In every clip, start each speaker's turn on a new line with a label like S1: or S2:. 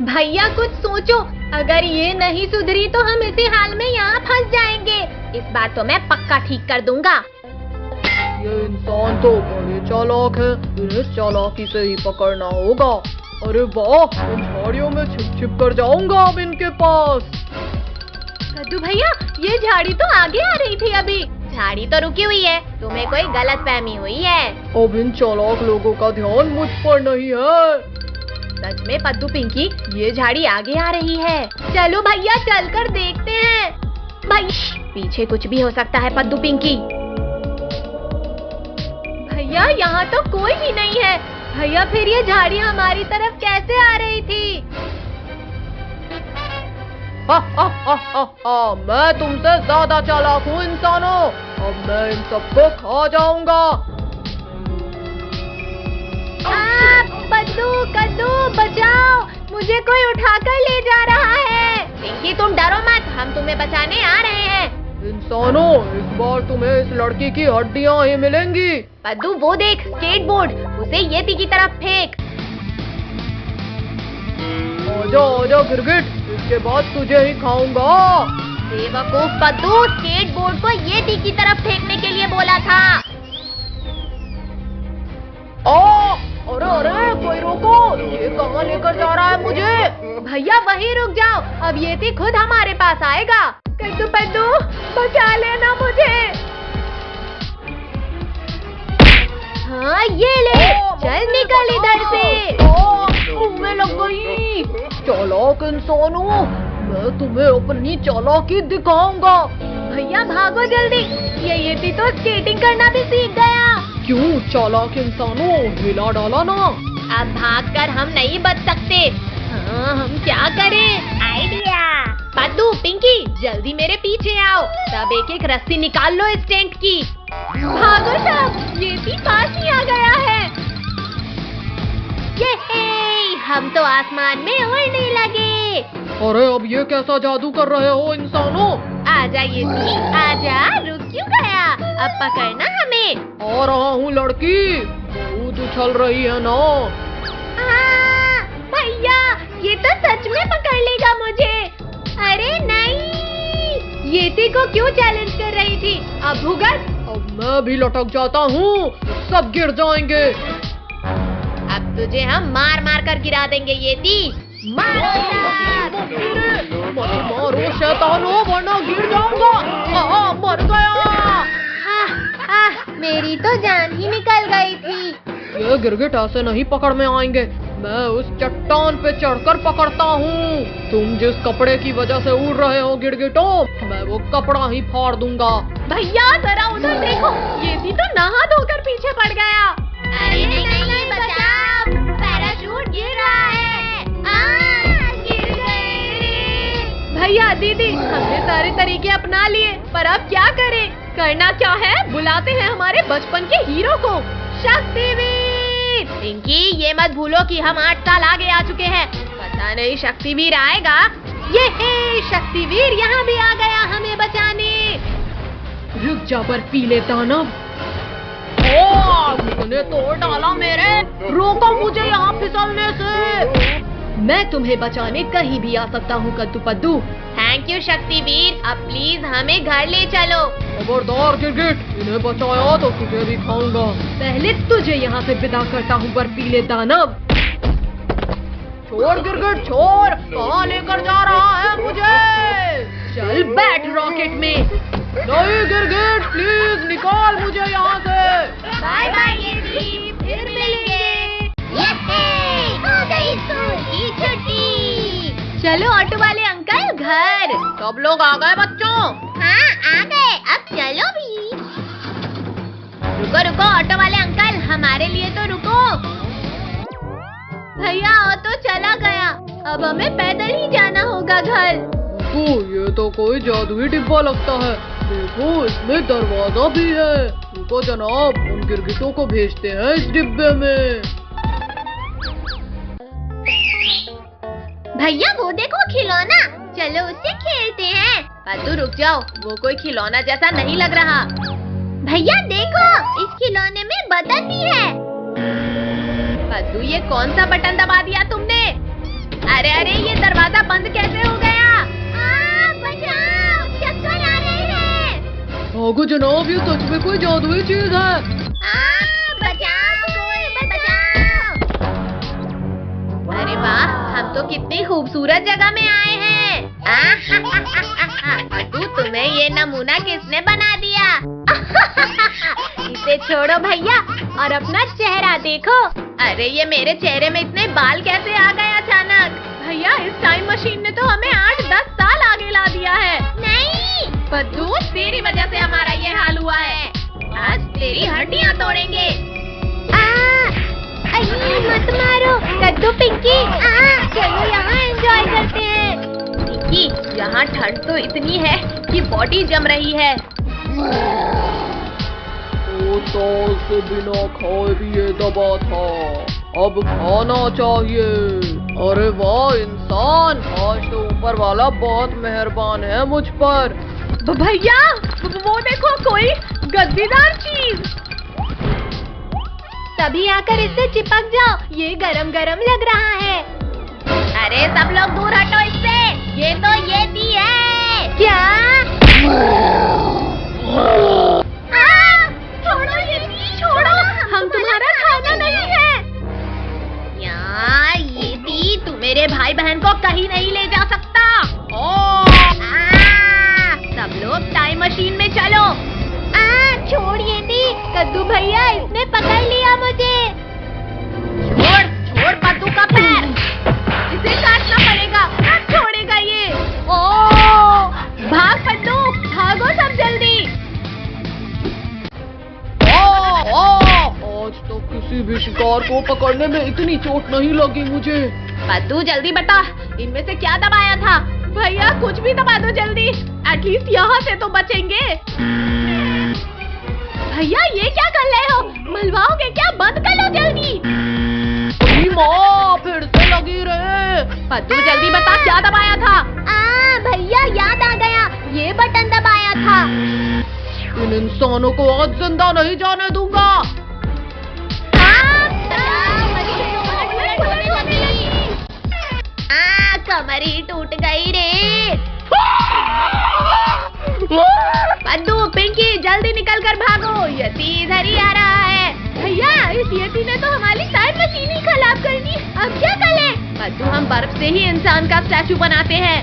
S1: भैया कुछ सोचो, अगर ये नहीं सुधरी तो हम इसी हाल में यहाँ फंस जाएंगे। इस बार तो मैं पक्का ठीक कर दूंगा।
S2: ये इंसान तो बड़े चालाक है, इन्हें चालाकी से ही पकड़ना होगा। अरे वाह, इन झाड़ियों में छिप छिप कर जाऊंगा अब इनके पास।
S1: कद्दू भैया, ये झाड़ी तो आगे आ रही थी अभी। झाड़ी तो रुकी हुई है, तुम्हें कोई गलतफहमी हुई है।
S2: अब इन चालाक लोगों का ध्यान मुझ पर नहीं है।
S1: सच में पद्दू पिंकी, ये झाड़ी आगे आ रही है। चलो भैया, चलकर देखते हैं। भाई पीछे कुछ भी हो सकता है पद्दू पिंकी। भैया यहाँ तो कोई भी नहीं है। भैया फिर ये झाड़ी हमारी तरफ कैसे आ रही थी?
S2: मैं तुमसे ज्यादा चालाक हूँ इंसानों। अब मैं इन सबको खा जाऊंगा।
S1: पद्दू, कद्दू बचाओ, मुझे कोई उठाकर ले जा रहा है। पिंकी तुम डरो मत, हम तुम्हें बचाने आ रहे हैं।
S2: इंसानों, इस बार तुम्हें इस लड़की की हड्डियाँ ही मिलेंगी।
S1: पद्दू वो देख, स्केटबोर्ड, उसे येती की तरफ फेंक।
S2: आजा आजा गिरगिट, इसके बाद तुझे ही खाऊंगा।
S1: बेवकूफ पद्दू, स्केटबोर्ड को येती की तरफ फेंकने के लिए बोला था।
S2: अरे अरे, कोई रोको, ये कहाँ लेकर जा रहा है मुझे?
S1: भैया वहीं रुक जाओ, अब येती खुद हमारे पास आएगा। कद्दू पद्दू, बचा लेना मुझे। हाँ ये ले, चल निकल इधर से।
S2: तुम्हें लग गई। चालाक इंसानों, मैं तुम्हें अपनी चालाकी दिखाऊंगा।
S1: भैया भागो जल्दी, ये येती तो स्केटिंग करना भी सीख गया।
S2: क्यों चालाक इंसानों, हिला डाला ना।
S1: अब भागकर हम नहीं बच सकते। हाँ, हम क्या करें? आइडिया। पद्दू पिंकी जल्दी मेरे पीछे आओ, सब एक एक रस्सी निकाल लो इस टेंट की। भागो सब, येती पास ही आ गया है। ये हम तो आसमान में उड़ने लगे।
S2: अरे अब ये कैसा जादू कर रहे हो इंसानों?
S1: आजा येती, आजा, रुक क्यों गया? अब पकड़ना हमें।
S2: आ रहा हूँ लड़की, बहुत उछल रही है ना।
S1: भैया ये तो सच में पकड़ लेगा मुझे। अरे नहीं, येती को क्यों चैलेंज कर रही थी? अब भुगत।
S2: अब मैं भी लटक जाता हूँ, सब गिर जाएंगे।
S1: अब तुझे हम मार मार कर गिरा देंगे येती। मारो
S2: शैतानो, वरना गिर जाऊंगा। मर गया।
S1: मेरी तो जान ही निकल गई थी।
S2: ये गिरगिट ऐसे नहीं पकड़ में आएंगे, मैं उस चट्टान पे चढ़कर पकड़ता हूँ। तुम जिस कपड़े की वजह से उड़ रहे हो गिरगिटों, मैं वो कपड़ा ही फाड़ दूंगा।
S1: भैया जरा उधर देखो, येती तो नहा धोकर पीछे पड़ गया। अरे नहीं, बचाओ, पैराशूट गिर रहा है। गिर गए। भैया दीदी, हमने सारे तरीके अपना लिए, पर अब क्या करें? करना क्या है? बुलाते हैं हमारे बचपन के हीरो को, शक्तिवीर। पिंकी ये मत भूलो कि हम 8 साल आगे आ चुके हैं। पता नहीं शक्तिवीर आएगा। ये शक्तिवीर यहाँ भी आ गया हमें बचाने।
S2: रुक जा बर्फीले दानव। तूने तोड़ डाला मेरे, रोको मुझे यहाँ फिसलने से।
S1: मैं तुम्हें बचाने कहीं भी आ सकता हूँ कद्दू पद्दू। थैंक यू शक्तिवीर, अब प्लीज हमें घर ले चलो।
S2: खबरदार गिरगिट, इन्हें बचाया तो तुझे भी खाऊंगा।
S1: पहले तुझे यहाँ से विदा करता हूँ बर्फीले दानव।
S2: छोड़ गिरगिट छोड़, कहाँ लेकर जा रहा है मुझे?
S1: चल बैठ रॉकेट में।
S2: नहीं गिरगिट, प्लीज निकाल मुझे यहाँ से।
S1: बाय बाय येती, फिर मिलेंगे। हो गई स्कूल की छुट्टी। चलो ऑटो वाले अंकल घर।
S2: सब लोग आ गए बच्चों?
S1: हाँ आ गए, अब चलो भी। रुको रुको ऑटो वाले अंकल, हमारे लिए तो रुको। भैया ऑटो चला गया, अब हमें पैदल ही जाना होगा घर।
S2: ये तो कोई जादुई डिब्बा लगता है। देखो इसमें दरवाजा भी है। रुको जनाब, उन गिरगिटों को भेजते हैं इस डिब्बे में।
S1: भैया वो देखो खिलौना, चलो उससे खेलते हैं। पद्दू रुक जाओ, वो कोई खिलौना जैसा नहीं लग रहा। भैया देखो, इस खिलौने में बटन भी है। पद्दू ये कौन सा बटन दबा दिया तुमने? अरे अरे ये दरवाजा बंद कैसे हो गया? बचाओ, चक्कर आ रहे हैं।
S2: भागो जनाब, ये सच में कोई जादुई चीज है।
S1: बचाओ कोई, बचाओ। अरे वाह, हम तो कितनी खूबसूरत जगह में आए हैं। पद्दू, तुम्हें ये नमूना किसने बना दिया? इसे छोड़ो भैया और अपना चेहरा देखो। अरे ये मेरे चेहरे में इतने बाल कैसे आ गए अचानक? भैया, इस टाइम मशीन ने तो हमें 8-10 साल आगे ला दिया है। नहीं पद्दू, तेरी वजह से हमारा ये हाल हुआ है। आज तेरी हड्डियाँ तोड़ेंगे। मत मारो कद्दू पिंकी। चलो यहाँ एंजॉय करते हैं। पिंकी, यहाँ ठंड तो इतनी है कि बॉडी जम रही है।
S2: साल से बिना खाए पिए दबा था, अब खाना चाहिए। अरे वाह इंसान, आज तो ऊपर वाला बहुत मेहरबान है मुझ पर।
S1: भैया, वो देखो कोई गद्दीदार चीज। तभी आकर इससे चिपक जाओ, ये गरम गरम लग रहा है। अरे सब लोग दूर हटो इससे, ये तो येती है। क्या? छोड़ो येती, छोड़ो, हम तुम्हारा खाना नहीं है। यार येती, तू मेरे भाई बहन को कहीं नहीं ले जा सकता। सब लोग टाइम मशीन में चलो। छोड़ येती, कद्दू भैया इसने पकड़ लिया मुझे। छोड़ पद्दू का पैर, इसे काटना पड़ेगा, ना छोड़ेगा ये। भाग पद्दू, भागो सब जल्दी।
S2: आज तो किसी भी शिकार को पकड़ने में इतनी चोट नहीं लगी मुझे।
S1: पद्दू जल्दी बता, इनमें से क्या दबाया था? भैया कुछ भी दबा दो जल्दी, एटलीस्ट यहाँ से तो बचेंगे। भैया ये क्या कर रहे हो? मलवाओगे क्या? बंद कर लो जल्दी।
S2: माँ फिर से लगी रहे।
S1: पद्दू जल्दी बता, क्या दबाया था? भैया याद आ गया, ये बटन दबाया था।
S2: इन इंसानों को आज जिंदा नहीं जाने दूंगा।
S1: कमर ही टूट गई रे। पद्दू पिंकी जल्दी निकल कर भागो, यती इधर ही आ रहा है। भैया इस यती ने तो हमारी टाइम मशीन ही खराब कर दी, अब क्या करें? पद्दू, हम बर्फ से ही इंसान का स्टैचू बनाते हैं।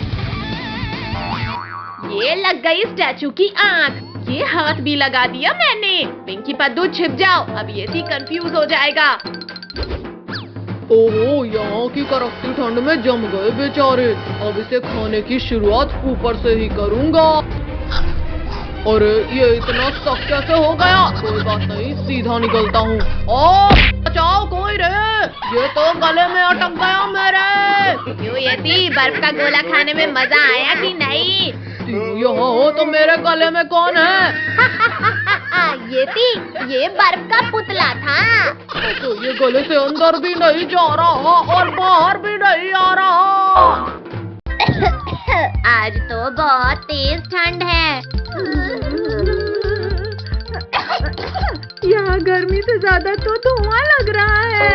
S1: ये लग गई स्टैचू की आँख, ये हाथ भी लगा दिया मैंने। पिंकी पद्दू छिप जाओ, अब यती कंफ्यूज हो जाएगा।
S2: ओहो, यहाँ की कड़कती ठंड में जम गए बेचारे। अब इसे खाने की शुरुआत ऊपर से ही करूँगा। अरे ये इतना सख्त कैसे हो गया? कोई बात नहीं, सीधा निकलता हूँ। बचाओ कोई रे, ये तो गले में अटक गया मेरे। क्यों येती, बर्फ का गोला खाने में मजा आया कि नहीं? यहाँ हो तो मेरे गले में कौन है?
S1: येती, ये बर्फ का पुतला था।
S2: तो ये गले से अंदर भी नहीं जा रहा और बाहर भी नहीं आ रहा।
S1: आज तो बहुत तेज ठंड है। यहाँ गर्मी से ज्यादा तो धुआं लग रहा है।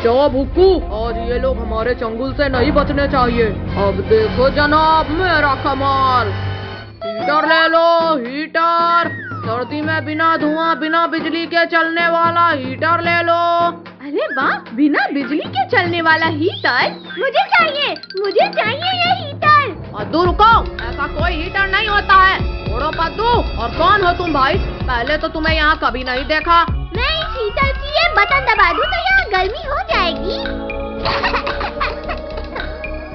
S2: क्या भुक्कू, आज ये लोग हमारे चंगुल से नहीं बचने चाहिए। अब देखो जनाब मेरा कमाल। हीटर ले लो, हीटर। सर्दी में बिना धुआं बिना बिजली के चलने वाला हीटर ले लो।
S1: अरे वाह, बिना बिजली के चलने वाला हीटर मुझे चाहिए, मुझे चाहिए ये हीटर।
S2: पद्दू रुको, ऐसा कोई हीटर नहीं होता है। छोड़ो पद्दू, और कौन हो तुम भाई? पहले तो तुम्हें यहाँ कभी नहीं देखा।
S1: मैं इस हीटर की ये बटन दबा दूं तो यहाँ गर्मी हो जाएगी।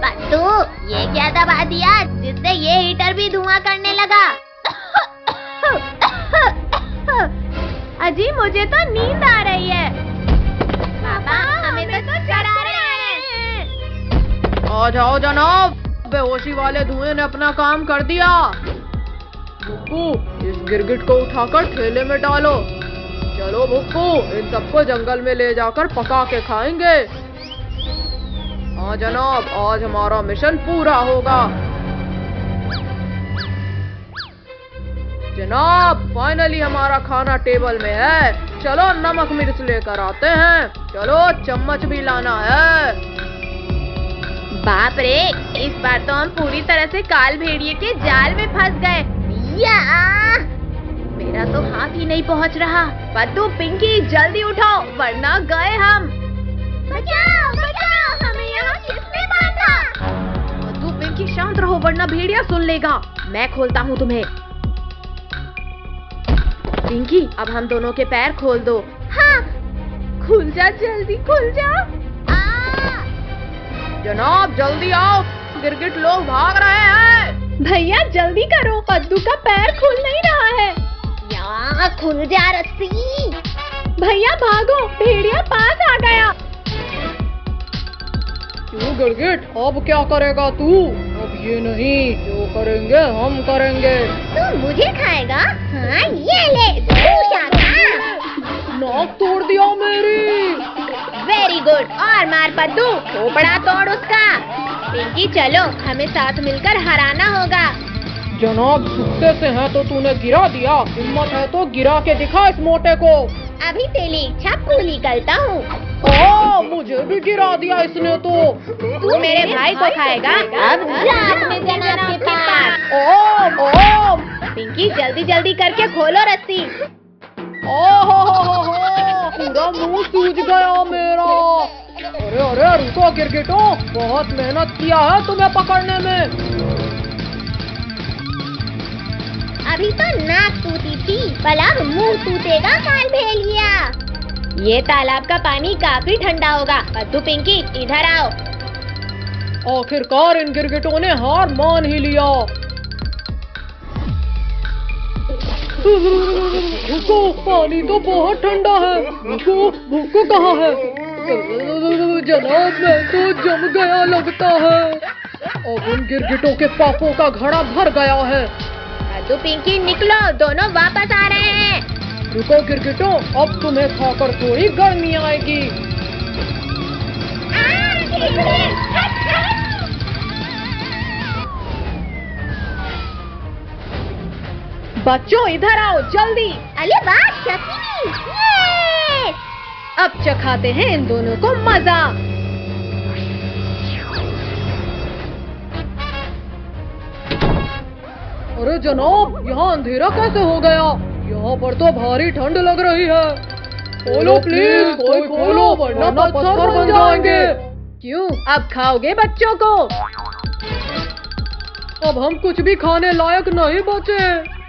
S1: पद्दू, ये क्या दबा दिया जिससे ये हीटर भी धुआं करने लगा? अजी मुझे तो नींद आ रही है। पापा हमें तो चढ़ा रहे हैं।
S2: आ जाओ जनाब, बेहोशी वाले धुएं ने अपना काम कर दिया। भुक्कू, इस गिरगिट को उठाकर ठेले में डालो। चलो भुक्कू, इन सबको जंगल में ले जाकर पका के खाएंगे। हाँ जनाब, आज हमारा मिशन पूरा होगा। जनाब फाइनली हमारा खाना टेबल में है। चलो नमक मिर्च लेकर आते हैं। चलो चम्मच भी लाना है।
S1: बाप रे, इस बार तो हम पूरी तरह से काल भेड़िए के जाल में फंस गए। या! मेरा तो हाथ ही नहीं पहुंच रहा। पद्दू, पिंकी जल्दी उठो वरना गए हम। बचाओ बचाओ, हमें यहाँ किसने बांधा? पद्दू, पिंकी शांत रहो वरना भेड़िया सुन लेगा। मैं खोलता हूँ तुम्हें। पिंकी, अब हम दोनों के पैर खोल दो। हाँ, खुल जा, जल्दी खुल जा।
S2: जनाब जल्दी आओ, गिरगिट लोग भाग रहे हैं।
S1: भैया जल्दी करो, पद्दू का पैर खुल नहीं रहा है। या, खुल जा रस्सी। भैया भागो, भेड़िया पास आ गया।
S2: क्यों गिरगिट, अब क्या करेगा तू? अब ये नहीं, जो करेंगे हम करेंगे।
S1: तू मुझे खाएगा? हाँ, ये ले,
S2: नाक तोड़ दिया मेरी।
S1: वेरी गुड, और मार पद्दू, खोपड़ा तोड़ उसका। पिंकी चलो, हमें साथ मिलकर हराना होगा।
S2: जनाब, सुखते से है तो तूने गिरा दिया, हिम्मत है तो गिरा के दिखा इस मोटे को।
S1: अभी तेरी इच्छा पूरी करता हूँ।
S2: मुझे भी गिरा दिया इसने तो।
S1: तू मेरे भाई को खाएगा? अब रात में जनाब के पास।
S2: ओम
S1: पिंकी जल्दी जल्दी करके खोलो रस्सी।
S2: पूरा मुंह सूज गया मेरा। अरे अरे रुको गिरगिटो, बहुत मेहनत किया है तुम्हें पकड़ने में।
S1: अभी तो नाक टूटी थी, भला मुंह टूटेगा काल भेड़िया। ये तालाब का पानी काफी ठंडा होगा। पद्दू, पिंकी इधर आओ।
S2: आखिरकार इन गिरगिटों ने हार मान ही लिया। रुको, पानी तो बहुत ठंडा है। रुको, भूको कहाँ है? जनाब, मैं तो जम गया लगता है। अब उन गिरगिटों के पापों का घड़ा भर गया है।
S1: पद्दू, पिंकी निकलो, दोनों वापस आ रहे हैं।
S2: रुको गिरगिटों, अब तुम्हें खाकर थोड़ी गर्मी आएगी। बच्चों इधर आओ जल्दी।
S1: अरे वाह शक्ति, ये!
S2: अब चखाते हैं इन दोनों को मजा। अरे जनाब, यहाँ अंधेरा कैसे हो गया? यहाँ पर तो भारी ठंड लग रही है। खोलो प्लीज, कोई खोलो वरना पत्थर बन जाएंगे। क्यों, अब खाओगे बच्चों को? अब हम कुछ भी खाने लायक नहीं बचे।